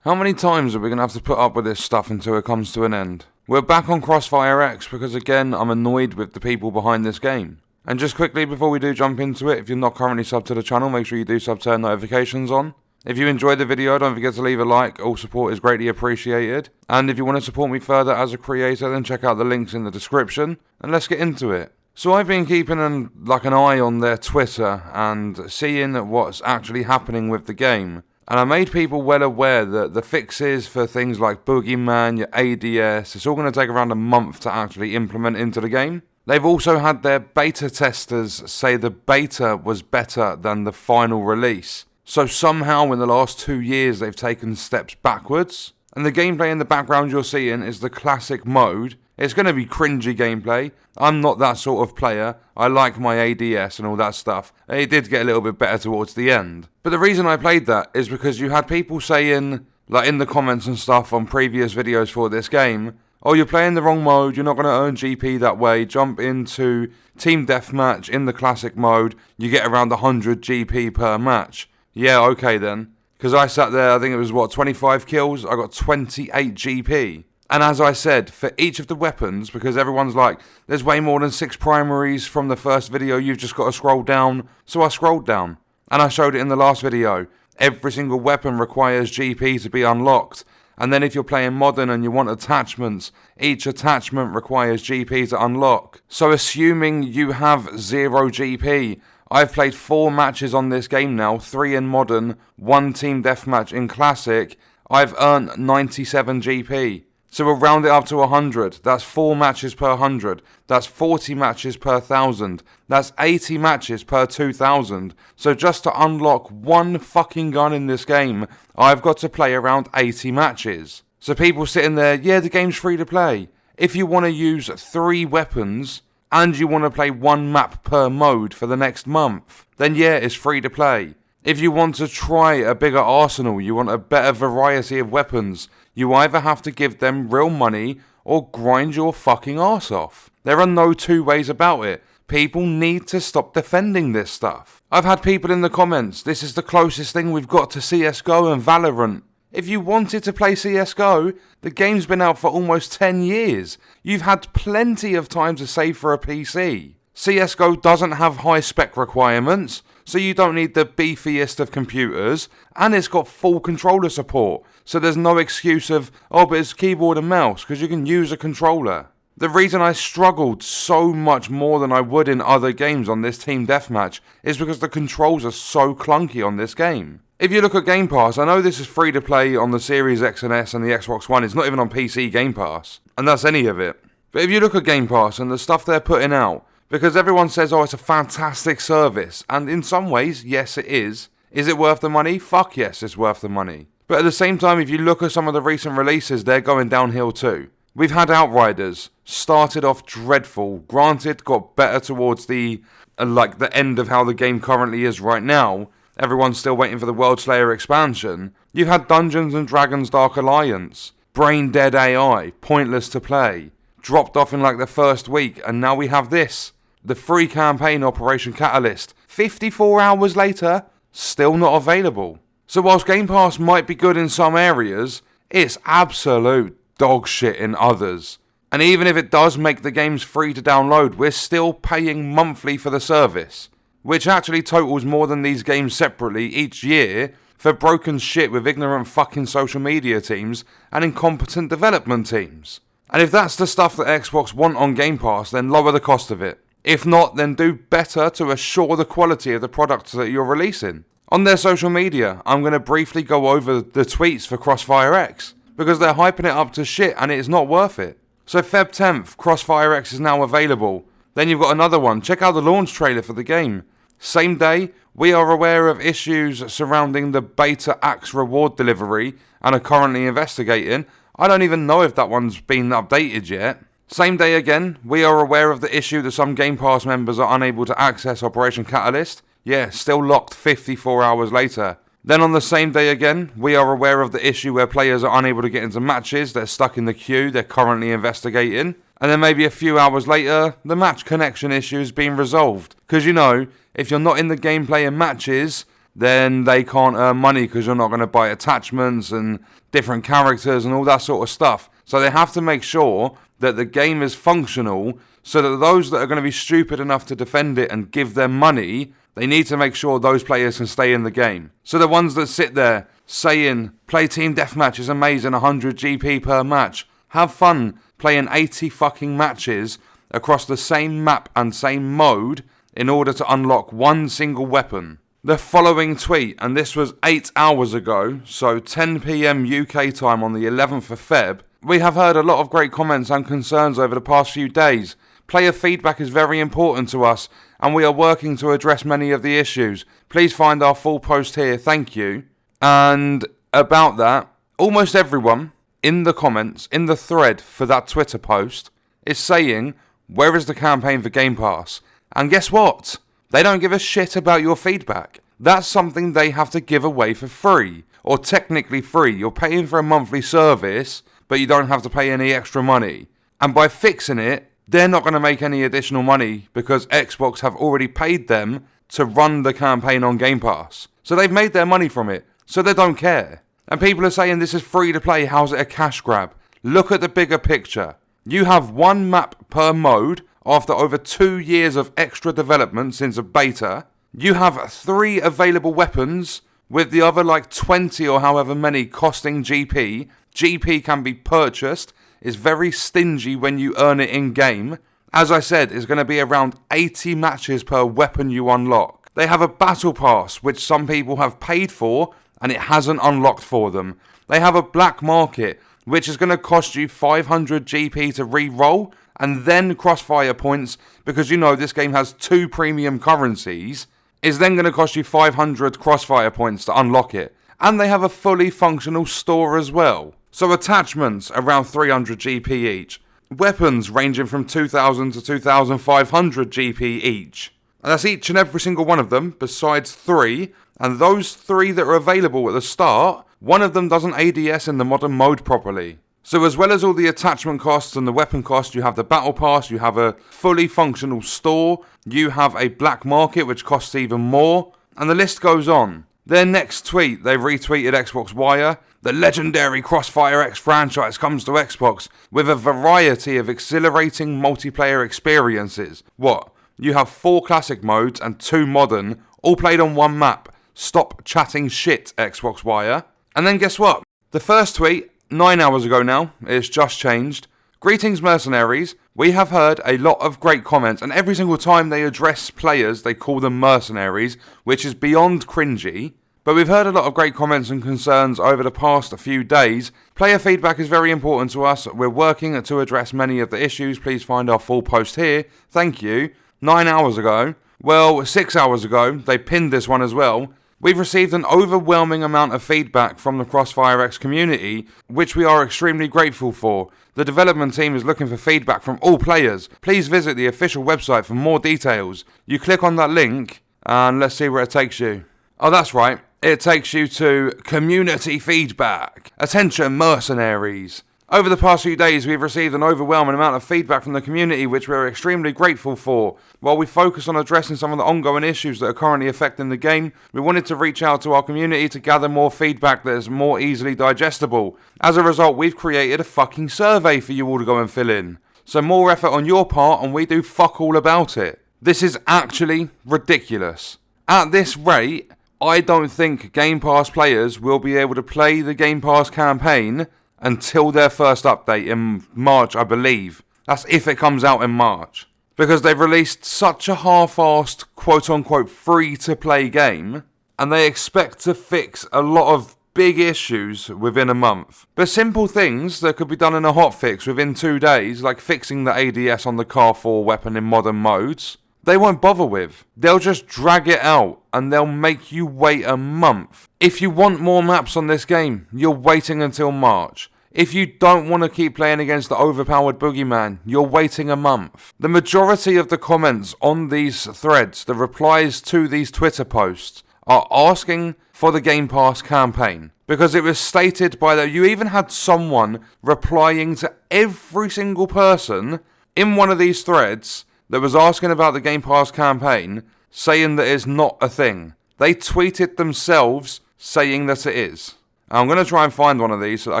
How many times are we going to have to put up with this stuff until it comes to an end? We're back on CrossfireX because again, I'm annoyed with the people behind this game. And just quickly before we do jump into it, if you're not currently subbed to the channel, make sure you do sub, turn notifications on. If you enjoyed the video, don't forget to leave a like, all support is greatly appreciated. And if you want to support me further as a creator, then check out the links in the description, and let's get into it. So I've been keeping an eye on their Twitter and seeing what's actually happening with the game. And I made people well aware that the fixes for things like Boogeyman, your ADS, it's all going to take around a month to actually implement into the game. They've also had their beta testers say the beta was better than the final release. So somehow in the last 2 years they've taken steps backwards. And the gameplay in the background you're seeing is the classic mode. It's going to be cringy gameplay. I'm not that sort of player. I like my ADS and all that stuff. It did get a little bit better towards the end. But the reason I played that is because you had people saying, like in the comments and stuff on previous videos for this game, oh, you're playing the wrong mode, you're not going to earn GP that way, jump into Team Deathmatch in the classic mode, you get around 100 GP per match. Yeah, okay then. Because I sat there, I think it was 25 kills, I got 28 GP. And as I said, for each of the weapons, because everyone's like, there's way more than 6 primaries from the first video, you've just got to scroll down. So I scrolled down, and I showed it in the last video. Every single weapon requires GP to be unlocked. And then if you're playing modern and you want attachments, each attachment requires GP to unlock. So assuming you have 0 GP, I've played 4 matches on this game now, 3 in modern, 1 team deathmatch in classic. I've earned 97 GP. So we'll round it up to 100. That's 4 matches per 100. That's 40 matches per 1,000. That's 80 matches per 2,000. So just to unlock one fucking gun in this game, I've got to play around 80 matches. So people sitting there, yeah, the game's free to play. If you want to use 3 weapons and you want to play 1 map per mode for the next month, then yeah, it's free to play. If you want to try a bigger arsenal, you want a better variety of weapons, you either have to give them real money or grind your fucking arse off. There are no 2 ways about it. People need to stop defending this stuff. I've had people in the comments, this is the closest thing we've got to CSGO and Valorant. If you wanted to play CSGO, the game's been out for almost 10 years. You've had plenty of time to save for a PC. CSGO doesn't have high spec requirements, so you don't need the beefiest of computers, and it's got full controller support, so there's no excuse of, oh, but it's keyboard and mouse, because you can use a controller. The reason I struggled so much more than I would in other games on this Team Deathmatch is because the controls are so clunky on this game. If you look at Game Pass, I know this is free to play on the Series X and S and the Xbox One, it's not even on PC Game Pass, and that's any of it. But if you look at Game Pass and the stuff they're putting out, because everyone says, oh, it's a fantastic service. And in some ways, yes, it is. Is it worth the money? Fuck yes, it's worth the money. But at the same time, if you look at some of the recent releases, they're going downhill too. We've had Outriders, started off dreadful. Granted, got better towards the end of how the game currently is right now. Everyone's still waiting for the World Slayer expansion. You've had Dungeons and Dragons Dark Alliance. Brain dead AI, pointless to play. Dropped off in like the first week, and now we have this. The free campaign Operation Catalyst, 54 hours later, still not available. So whilst Game Pass might be good in some areas, it's absolute dog shit in others. And even if it does make the games free to download, we're still paying monthly for the service, which actually totals more than these games separately each year for broken shit with ignorant fucking social media teams and incompetent development teams. And if that's the stuff that Xbox want on Game Pass, then lower the cost of it. If not, then do better to assure the quality of the products that you're releasing. On their social media, I'm going to briefly go over the tweets for CrossfireX, because they're hyping it up to shit and it is not worth it. So Feb 10th, CrossfireX is now available. Then you've got another one. Check out the launch trailer for the game. Same day, we are aware of issues surrounding the beta axe reward delivery and are currently investigating. I don't even know if that one's been updated yet. Same day again, we are aware of the issue that some Game Pass members are unable to access Operation Catalyst. Yeah, still locked 54 hours later. Then on the same day again, we are aware of the issue where players are unable to get into matches, they're stuck in the queue, they're currently investigating. And then maybe a few hours later, the match connection issue is being resolved. Because you know, if you're not in the gameplay and matches, then they can't earn money because you're not going to buy attachments and different characters and all that sort of stuff. So they have to make sure that the game is functional so that those that are going to be stupid enough to defend it and give them money, they need to make sure those players can stay in the game. So the ones that sit there saying, play team deathmatch is amazing, 100 GP per match. Have fun playing 80 fucking matches across the same map and same mode in order to unlock one single weapon. The following tweet, and this was 8 hours ago, so 10 PM UK time on the 11th of Feb. We have heard a lot of great comments and concerns over the past few days. Player feedback is very important to us, and we are working to address many of the issues. Please find our full post here, thank you. And about that, almost everyone in the comments, in the thread for that Twitter post, is saying, where is the campaign for Game Pass? And guess what? They don't give a shit about your feedback. That's something they have to give away for free, or technically free. You're paying for a monthly service, but you don't have to pay any extra money. And by fixing it, they're not going to make any additional money because Xbox have already paid them to run the campaign on Game Pass. So they've made their money from it, so they don't care. And people are saying this is free to play, how's it a cash grab? Look at the bigger picture. You have one map per mode after over 2 years of extra development since a beta. You have 3 available weapons with the other 20 or however many costing GP. GP can be purchased. It's very stingy when you earn it in-game. As I said, it's going to be around 80 matches per weapon you unlock. They have a battle pass, which some people have paid for, and it hasn't unlocked for them. They have a black market, which is going to cost you 500 GP to re-roll, and then crossfire points, because you know this game has 2 premium currencies, is then going to cost you 500 crossfire points to unlock it. And they have a fully functional store as well. So attachments, around 300 GP each. Weapons ranging from 2,000 to 2,500 GP each. And that's each and every single one of them, besides 3. And those 3 that are available at the start, one of them doesn't ADS in the modern mode properly. So as well as all the attachment costs and the weapon costs, you have the battle pass, you have a fully functional store, you have a black market which costs even more, and the list goes on. Their next tweet, they've retweeted Xbox Wire. The legendary CrossfireX franchise comes to Xbox with a variety of exhilarating multiplayer experiences. What? You have 4 classic modes and 2 modern, all played on one map. Stop chatting shit, Xbox Wire. And then guess what? The first tweet, 9 hours ago now, it's just changed. Greetings mercenaries, we have heard a lot of great comments, and every single time they address players they call them mercenaries, which is beyond cringy. But we've heard a lot of great comments and concerns over the past few days. Player feedback is very important to us. We're working to address many of the issues. Please find our full post here. Thank you. 9 hours ago, well, 6 hours ago, they pinned this one as well. We've received an overwhelming amount of feedback from the CrossfireX community, which we are extremely grateful for. The development team is looking for feedback from all players. Please visit the official website for more details. You click on that link, and let's see where it takes you. Oh, that's right. It takes you to community feedback. Attention, mercenaries. Over the past few days, we've received an overwhelming amount of feedback from the community, which we're extremely grateful for. While we focus on addressing some of the ongoing issues that are currently affecting the game, we wanted to reach out to our community to gather more feedback that is more easily digestible. As a result, we've created a fucking survey for you all to go and fill in. So more effort on your part, and we do fuck all about it. This is actually ridiculous. At this rate, I don't think Game Pass players will be able to play the Game Pass campaign until their first update in March, I believe. That's if it comes out in March. Because they've released such a half-assed, quote-unquote, free-to-play game, and they expect to fix a lot of big issues within a month. But simple things that could be done in a hotfix within 2 days, like fixing the ADS on the Car 4 weapon in modern modes, they won't bother with. They'll just drag it out, and they'll make you wait a month. If you want more maps on this game, you're waiting until March. If you don't want to keep playing against the overpowered boogeyman, you're waiting a month. The majority of the comments on these threads, the replies to these Twitter posts, are asking for the Game Pass campaign. Because it was stated by that you even had someone replying to every single person in one of these threads that was asking about the Game Pass campaign, saying that it's not a thing. They tweeted themselves saying that it is. I'm going to try and find one of these so that I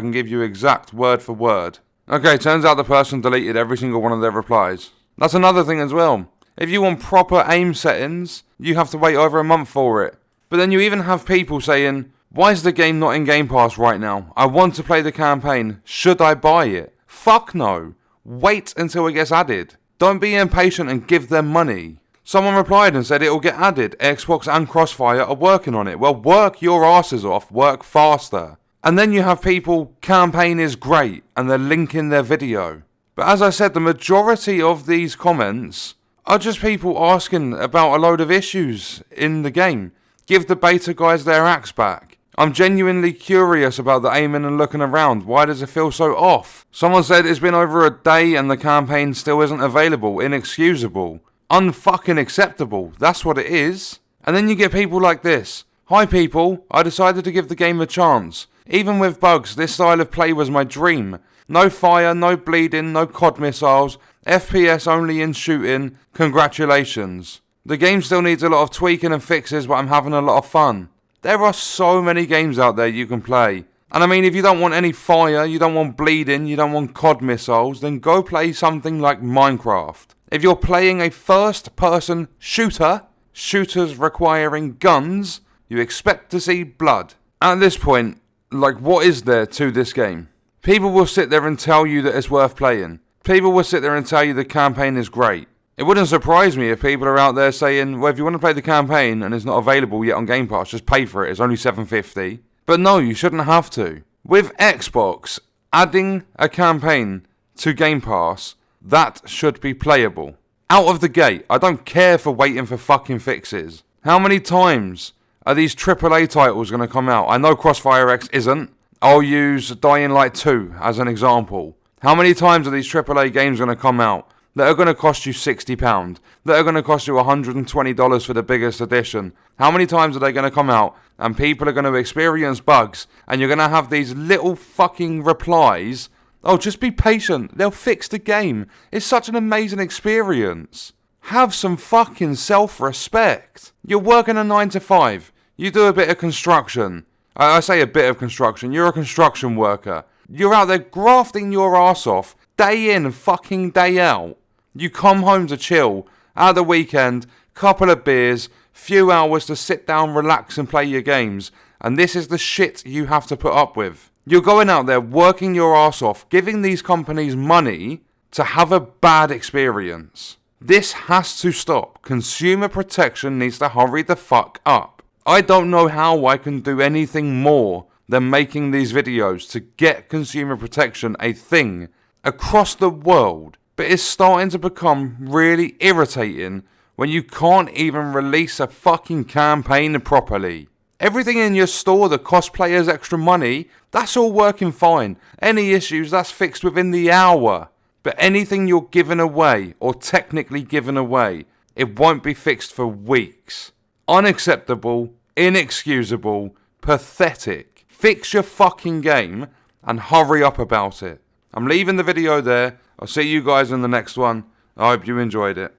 can give you exact word for word. Okay, turns out the person deleted every single one of their replies. That's another thing as well. If you want proper aim settings, you have to wait over a month for it. But then you even have people saying, why is the game not in Game Pass right now? I want to play the campaign. Should I buy it? Fuck no. Wait until it gets added. Don't be impatient and give them money. Someone replied and said it'll get added. Xbox and Crossfire are working on it. Well, work your asses off. Work faster. And then you have people, campaign is great, and they're linking their video. But as I said, the majority of these comments are just people asking about a load of issues in the game. Give the beta guys their axe back. I'm genuinely curious about the aiming and looking around. Why does it feel so off? Someone said it's been over a day and the campaign still isn't available. Inexcusable. Unfucking acceptable. That's what it is. And then you get people like this. Hi people, I decided to give the game a chance. Even with bugs, this style of play was my dream. No fire, no bleeding, no COD missiles. FPS only in shooting. Congratulations. The game still needs a lot of tweaking and fixes, but I'm having a lot of fun. There are so many games out there you can play. And I mean, if you don't want any fire, you don't want bleeding, you don't want COD missiles, then go play something like Minecraft. If you're playing a first-person shooter, shooters requiring guns, you expect to see blood. At this point, like, what is there to this game? People will sit there and tell you that it's worth playing. People will sit there and tell you the campaign is great. It wouldn't surprise me if people are out there saying, well, if you want to play the campaign and it's not available yet on Game Pass, just pay for it. It's only $7.50. But no, you shouldn't have to. With Xbox adding a campaign to Game Pass, that should be playable. Out of the gate, I don't care for waiting for fucking fixes. How many times are these AAA titles going to come out? I know CrossfireX isn't. I'll use Dying Light 2 as an example. How many times are these AAA games going to come out that are going to cost you £60, that are going to cost you $120 for the biggest edition? How many times are they going to come out and people are going to experience bugs and you're going to have these little fucking replies? Oh, just be patient. They'll fix the game. It's such an amazing experience. Have some fucking self-respect. You're working a 9 to 5. You do a bit of construction. I say a bit of construction. You're a construction worker. You're out there grafting your ass off day in and fucking day out. You come home to chill, at the weekend, couple of beers, few hours to sit down, relax and play your games. And this is the shit you have to put up with. You're going out there working your ass off, giving these companies money to have a bad experience. This has to stop. Consumer protection needs to hurry the fuck up. I don't know how I can do anything more than making these videos to get consumer protection a thing across the world. But it's starting to become really irritating when you can't even release a fucking campaign properly. Everything in your store that costs players extra money, that's all working fine. Any issues, that's fixed within the hour. But anything you're giving away, or technically giving away, it won't be fixed for weeks. Unacceptable, inexcusable, pathetic. Fix your fucking game and hurry up about it. I'm leaving the video there. I'll see you guys in the next one. I hope you enjoyed it.